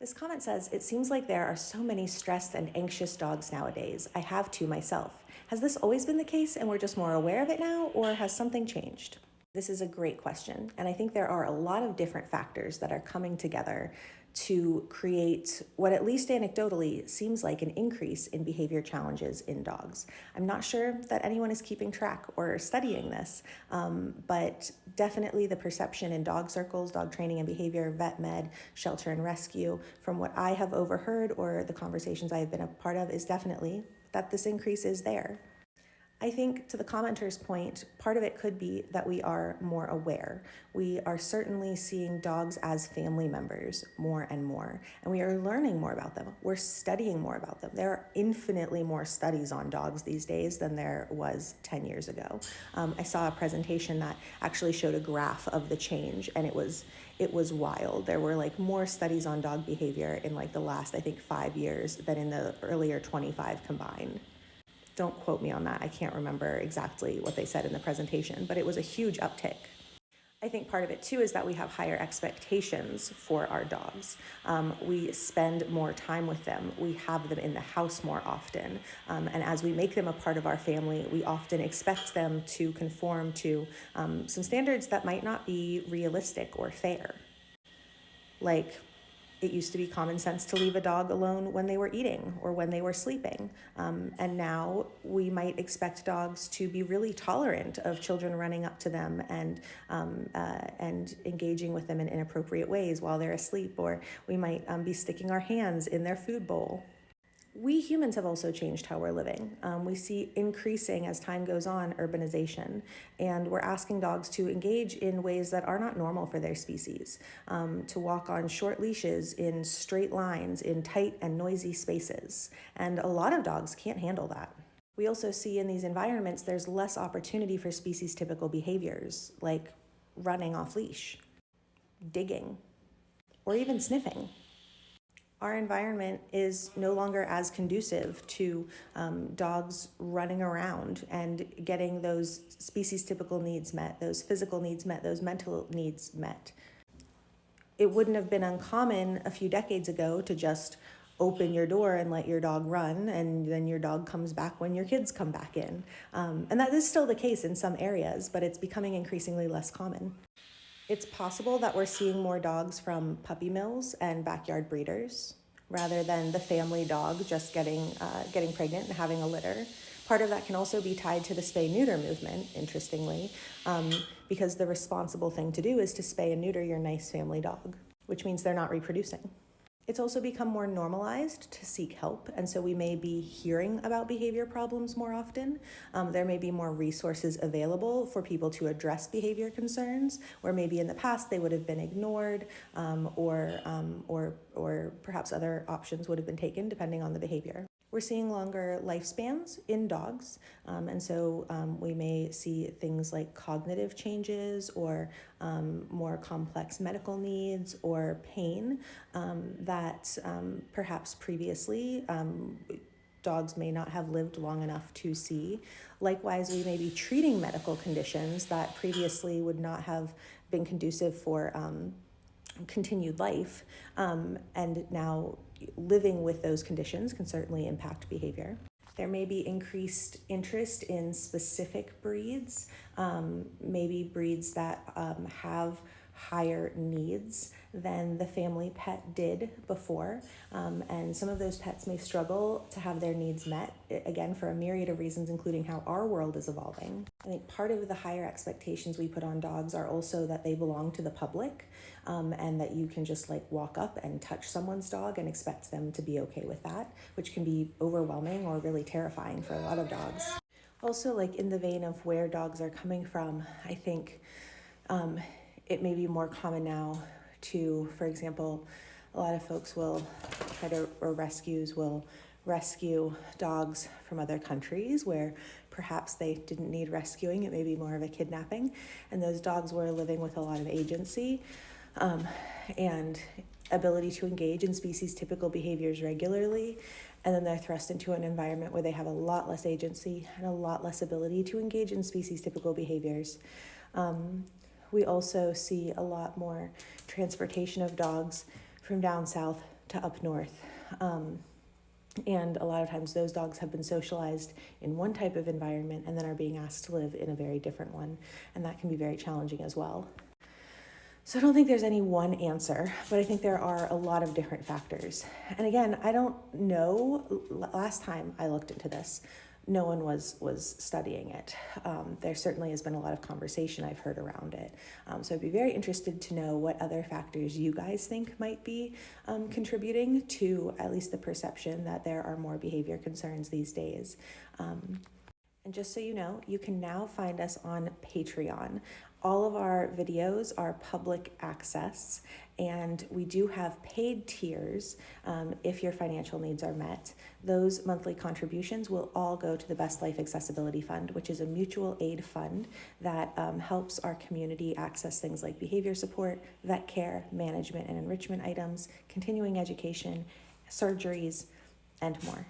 This comment says, "It seems like there are so many stressed and anxious dogs nowadays. I have two myself. Has this always been the case and we're just more aware of it now, or has something changed?" This is a great question, and I think there are a lot of different factors that are coming together to create what, at least anecdotally, seems like an increase in behavior challenges in dogs. I'm not sure that anyone is keeping track or studying this, but definitely the perception in dog circles, dog training and behavior, vet med, shelter and rescue, from what I have overheard or the conversations I have been a part of, is definitely that this increase is there. I think, to the commenter's point, part of it could be that we are more aware. We are certainly seeing dogs as family members more and more, and we are learning more about them. We're studying more about them. There are infinitely more studies on dogs these days than there was 10 years ago. I saw a presentation that actually showed a graph of the change, and it was wild. There were like more studies on dog behavior in like the last, I think, 5 years than in the earlier 25 combined. Don't quote me on that. I can't remember exactly what they said in the presentation, but it was a huge uptick. I think part of it too is that we have higher expectations for our dogs. We spend more time with them. We have them in the house more often. And as we make them a part of our family, we often expect them to conform to some standards that might not be realistic or fair. Like, it used to be common sense to leave a dog alone when they were eating or when they were sleeping. And now we might expect dogs to be really tolerant of children running up to them and engaging with them in inappropriate ways while they're asleep, or we might be sticking our hands in their food bowl. We humans have also changed how we're living. We see increasing, as time goes on, urbanization, and we're asking dogs to engage in ways that are not normal for their species, to walk on short leashes in straight lines in tight and noisy spaces, and a lot of dogs can't handle that. We also see in these environments there's less opportunity for species-typical behaviors, like running off leash, digging, or even sniffing. Our environment is no longer as conducive to dogs running around and getting those species-typical needs met, those physical needs met, those mental needs met. It wouldn't have been uncommon a few decades ago to just open your door and let your dog run, and then your dog comes back when your kids come back in. And that is still the case in some areas, but it's becoming increasingly less common. It's possible that we're seeing more dogs from puppy mills and backyard breeders rather than the family dog just getting pregnant and having a litter. Part of that can also be tied to the spay-neuter movement, interestingly, because the responsible thing to do is to spay and neuter your nice family dog, which means they're not reproducing. It's also become more normalized to seek help, and so we may be hearing about behavior problems more often. There may be more resources available for people to address behavior concerns, where maybe in the past they would have been ignored, or perhaps other options would have been taken depending on the behavior. We're seeing longer lifespans in dogs, and so we may see things like cognitive changes or more complex medical needs or pain that perhaps previously dogs may not have lived long enough to see. Likewise, we may be treating medical conditions that previously would not have been conducive for continued life, and now living with those conditions can certainly impact behavior. There may be increased interest in specific breeds, maybe breeds that have higher needs than the family pet did before, and some of those pets may struggle to have their needs met, again, for a myriad of reasons, including how our world is evolving. I think part of the higher expectations we put on dogs are also that they belong to the public, and that you can just like walk up and touch someone's dog and expect them to be okay with that, which can be overwhelming or really terrifying for a lot of dogs. Also, like in the vein of where dogs are coming from, I think it may be more common now to, for example, a lot of folks will rescues will rescue dogs from other countries where perhaps they didn't need rescuing. It may be more of a kidnapping, and those dogs were living with a lot of agency and ability to engage in species-typical behaviors regularly, and then they're thrust into an environment where they have a lot less agency and a lot less ability to engage in species-typical behaviors. We also see a lot more transportation of dogs from down south to up north. And a lot of times those dogs have been socialized in one type of environment and then are being asked to live in a very different one. And that can be very challenging as well. So I don't think there's any one answer, but I think there are a lot of different factors. And again, I don't know, last time I looked into this, no one was studying it. There certainly has been a lot of conversation I've heard around it. So I'd be very interested to know what other factors you guys think might be contributing to at least the perception that there are more behavior concerns these days. And just so you know, you can now find us on Patreon. All of our videos are public access, and we do have paid tiers if your financial needs are met. Those monthly contributions will all go to the Best Life Accessibility Fund, which is a mutual aid fund that helps our community access things like behavior support, vet care, management and enrichment items, continuing education, surgeries, and more.